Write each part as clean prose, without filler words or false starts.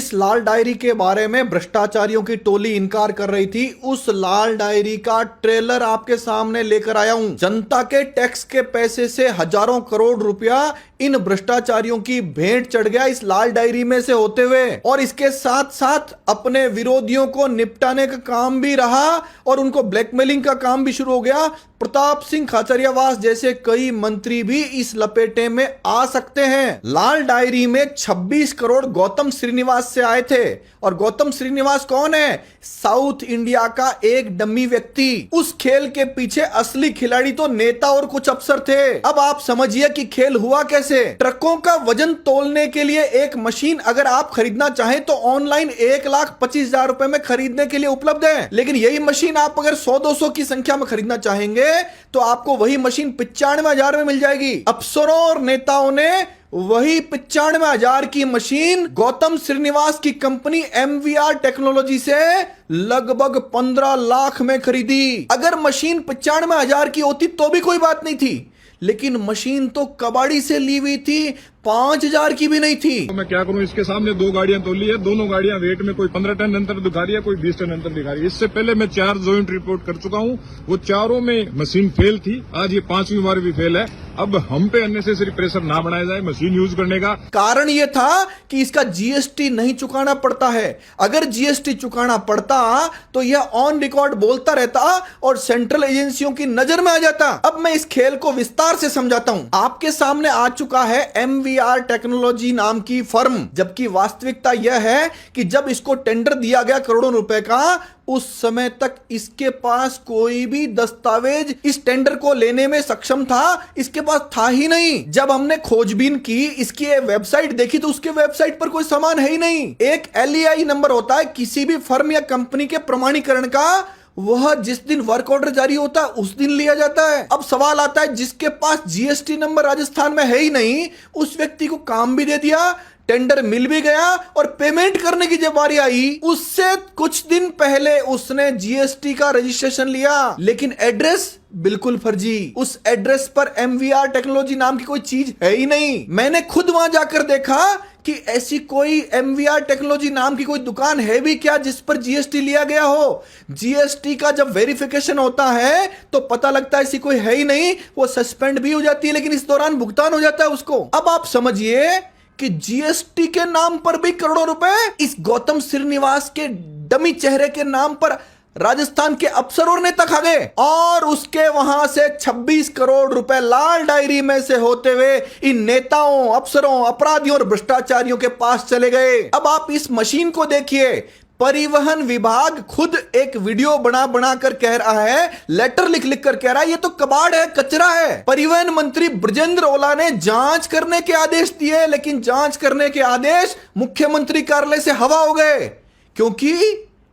जिस लाल डायरी के बारे में भ्रष्टाचारियों की टोली इनकार कर रही थी, उस लाल डायरी का ट्रेलर आपके सामने लेकर आया हूं। जनता के टैक्स के पैसे से हजारों करोड़ रुपया इन भ्रष्टाचारियों की भेंट चढ़ गया इस लाल डायरी में से होते हुए, और इसके साथ साथ अपने विरोधियों को निपटाने का काम भी रहा और उनको ब्लैकमेलिंग का काम भी शुरू हो गया। प्रताप सिंह खाचरियावास जैसे कई मंत्री भी इस लपेटे में आ सकते हैं। लाल डायरी में 26 करोड़ गौतम श्रीनिवास से आए थे, और गौतम श्रीनिवास कौन है? साउथ इंडिया का एक डम्मी व्यक्ति। उस खेल के पीछे असली खिलाड़ी तो नेता और कुछ अफसर थे। अब आप समझिए कि खेल हुआ कैसे। ट्रकों का वजन तोलने के लिए एक मशीन अगर आप खरीदना चाहें तो ऑनलाइन 1,25,000 रुपए में खरीदने के लिए उपलब्ध है, लेकिन यही मशीन आप अगर 100-200 की संख्या में खरीदना चाहेंगे तो आपको वही मशीन 95,000 में मिल जाएगी। अफसरों और नेताओं ने वही 95,000 की मशीन गौतम श्रीनिवास की कंपनी MVR टेक्नोलॉजी से लगभग 15 लाख में खरीदी। अगर मशीन 95,000 की होती तो भी कोई बात नहीं थी, लेकिन मशीन तो कबाड़ी से ली हुई थी, 5,000 की भी नहीं थी। तो मैं क्या करूं, इसके सामने 2 गाड़ियां तोली है, दोनों गाड़ियां वेट में कोई 15 टन अंतर दिखा रही है, कोई 20 टन अंतर दिखा रही है। इससे पहले मैं 4 जॉइंट रिपोर्ट कर चुका हूं, वो चारों में मशीन फेल थी। आज ये 5वीं बार भी फेल है। अब हम पे अननेसेसरी प्रेशर ना बनाया जाए मशीन यूज करने का। कारण ये था कि इसका GST नहीं चुकाना पड़ता है। अगर GST चुकाना पड़ता तो यह ऑन रिकॉर्ड बोलता रहता और सेंट्रल एजेंसियों की नजर में आ जाता। अब मैं इस खेल को विस्तार से समझाता हूं। आपके सामने आ चुका है MVR टेक्नोलॉजी नाम की फर्म, जबकि वास्तविकता यह है कि जब इसको टेंडर दिया गया करोड़ों रुपए का, उस समय तक इसके पास कोई भी दस्तावेज इस टेंडर को लेने में सक्षम था, इसके पास था ही नहीं। जब हमने खोजबीन की, इसकी वेबसाइट देखी तो उसके वेबसाइट पर कोई सामान है ही नहीं। एक LEI नंबर होता है किसी भी फर्म या कंपनी के प्रमाणीकरण का, वह जिस दिन वर्क ऑर्डर जारी होता है उस दिन लिया जाता है। अब सवाल आता है, जिसके पास GST नंबर राजस्थान में है ही नहीं, उस व्यक्ति को काम भी दे दिया, टेंडर मिल भी गया, और पेमेंट करने की जब बारी आई, उससे कुछ दिन पहले उसने GST का रजिस्ट्रेशन लिया, लेकिन एड्रेस बिल्कुल फर्जी। उस एड्रेस पर MVR टेक्नोलॉजी नाम की कोई चीज है ही नहीं। मैंने खुद वहां जाकर देखा कि ऐसी कोई MVR टेक्नोलॉजी नाम की कोई दुकान है भी क्या जिस पर GST लिया गया हो। GST का जब वेरिफिकेशन होता है तो पता लगता है ऐसी कोई है ही नहीं, वो सस्पेंड भी हो जाती है, लेकिन इस दौरान भुगतान हो जाता है उसको। अब आप समझिए कि GST के नाम पर भी करोड़ों रुपए इस गौतम श्रीनिवास के डमी चेहरे के नाम पर राजस्थान के अफसर और नेता खा गए, और उसके वहां से 26 करोड़ रुपए लाल डायरी में से होते हुए इन नेताओं, अफसरों, अपराधियों और भ्रष्टाचारियों के पास चले गए। अब आप इस मशीन को देखिए। परिवहन विभाग खुद एक वीडियो बना बना कर कह रहा है, लेटर लिख लिख कर कह रहा है, ये तो कबाड़ है, कचरा है। परिवहन मंत्री ब्रजेंद्र ओला ने जांच करने के आदेश दिए, लेकिन जांच करने के आदेश मुख्यमंत्री कार्यालय से हवा हो गए, क्योंकि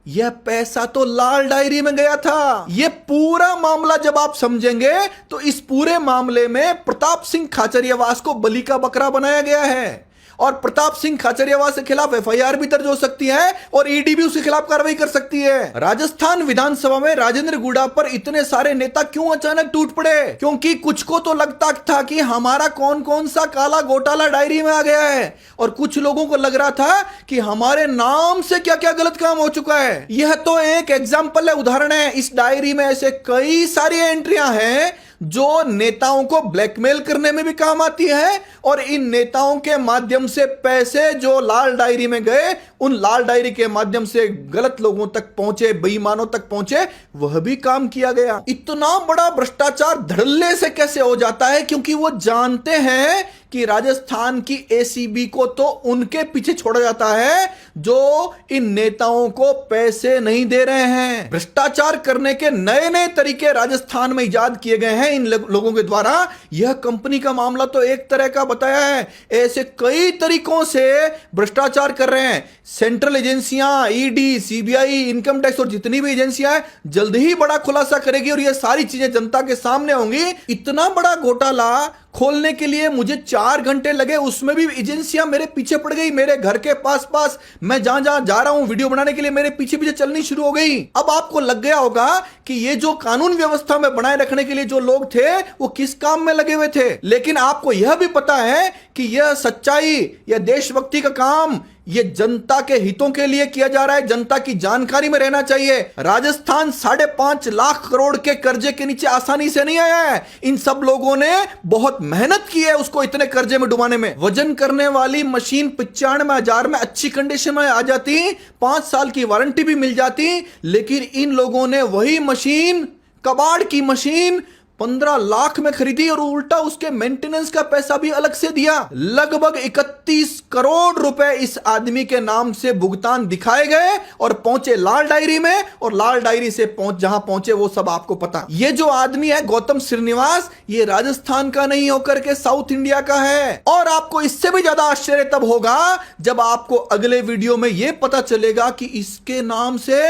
यह पैसा तो लाल डायरी में गया था। यह पूरा मामला जब आप समझेंगे तो इस पूरे मामले में प्रताप सिंह खाचरियावास को बलि का बकरा बनाया गया है, और प्रताप सिंह खाचरियावास के खिलाफ FIR भी दर्ज हो सकती है और ED भी उसके खिलाफ कार्रवाई कर सकती है। राजस्थान विधानसभा में राजेंद्र गुड़ा पर इतने सारे नेता क्यों अचानक टूट पड़े? क्योंकि कुछ को तो लगता था कि हमारा कौन कौन सा काला घोटाला डायरी में आ गया है, और कुछ लोगों को लग रहा था कि हमारे नाम से क्या क्या गलत काम हो चुका है। यह तो एक एग्जाम्पल है, उदाहरण है। इस डायरी में ऐसे कई सारी एंट्रियां हैं जो नेताओं को ब्लैकमेल करने में भी काम आती है, और इन नेताओं के माध्यम से पैसे जो लाल डायरी में गए, उन लाल डायरी के माध्यम से गलत लोगों तक पहुंचे, बेईमानों तक पहुंचे, वह भी काम किया गया। इतना बड़ा भ्रष्टाचार धड़ल्ले से कैसे हो जाता है? क्योंकि वो जानते हैं कि राजस्थान की ACB को तो उनके पीछे छोड़ा जाता है जो इन नेताओं को पैसे नहीं दे रहे हैं। भ्रष्टाचार करने के नए नए तरीके राजस्थान में इजाद किए गए हैं इन लोगों के द्वारा। यह कंपनी का मामला तो एक तरह का बताया है, ऐसे कई तरीकों से भ्रष्टाचार कर रहे हैं। सेंट्रल एजेंसियां, ED, CBI, इनकम टैक्स और जितनी भी एजेंसियां हैं जल्द ही बड़ा खुलासा करेगी, और यह सारी चीजें जनता के सामने होंगी। इतना बड़ा घोटाला खोलने के लिए मुझे 4 घंटे लगे, उसमें भी एजेंसियां मेरे पीछे पड़ गई। मेरे घर के पास पास मैं जहां जहां जा रहा हूं वीडियो बनाने के लिए, मेरे पीछे पीछे चलनी शुरू हो गई। अब आपको लग गया होगा कि ये जो कानून व्यवस्था में बनाए रखने के लिए जो लोग थे वो किस काम में लगे हुए थे, लेकिन आपको यह भी पता है कि यह सच्चाई या देशभक्ति का काम ये जनता के हितों के लिए किया जा रहा है, जनता की जानकारी में रहना चाहिए। राजस्थान 5.5 लाख करोड़ के कर्जे के नीचे आसानी से नहीं आया है। इन सब लोगों ने बहुत मेहनत की है उसको इतने कर्जे में डुबाने में। वजन करने वाली मशीन 95,000 में अच्छी कंडीशन में आ जाती, 5 साल की वारंटी भी मिल जाती, लेकिन इन लोगों ने वही मशीन, कबाड़ की मशीन 15 लाख में खरीदी और उल्टा उसके मेंटेनेंस का पैसा भी अलग से दिया। लगभग 31 करोड़ रुपए इस आदमी के नाम से भुगतान दिखाए गए और पहुंचे लाल डायरी में, और लाल डायरी से जहां पहुंचे वो सब आपको पता। ये जो आदमी है गौतम श्रीनिवास, ये राजस्थान का नहीं होकर के साउथ इंडिया का है। और आपको इससे भी ज्यादा आश्चर्य तब होगा जब आपको अगले वीडियो में यह पता चलेगा कि इसके नाम से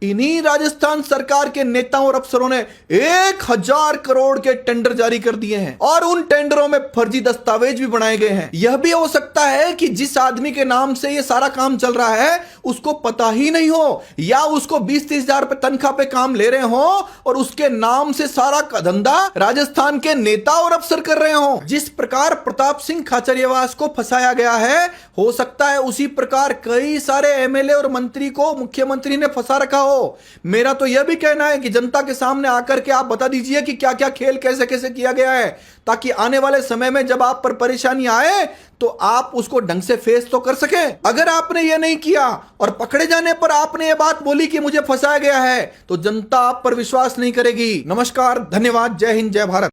इन्हीं राजस्थान सरकार के नेताओं और अफसरों ने 1000 करोड़ के टेंडर जारी कर दिए हैं और उन टेंडरों में फर्जी दस्तावेज भी बनाए गए हैं। यह भी हो सकता है कि जिस आदमी के नाम से यह सारा काम चल रहा है उसको पता ही नहीं हो, या उसको 20-30 हजार रुपए तनख्वाह पे काम ले रहे हो और उसके नाम से सारा का धंधा राजस्थान के नेता और अफसर कर रहे हो। जिस प्रकार प्रताप सिंह खाचरियावास को फंसाया गया है, हो सकता है उसी प्रकार कई सारे एमएलए और मंत्री को मुख्यमंत्री ने फंसा रखा हो। मेरा तो यह भी कहना है कि जनता के सामने आकर के आप बता दीजिए कि क्या क्या खेल कैसे कैसे किया गया है, ताकि आने वाले समय में जब आप पर परेशानी आए तो आप उसको ढंग से फेस तो कर सके। अगर आपने यह नहीं किया और पकड़े जाने पर आपने यह बात बोली कि मुझे फंसाया गया है, तो जनता आप पर विश्वास नहीं करेगी। नमस्कार, धन्यवाद, जय हिंद, जय भारत।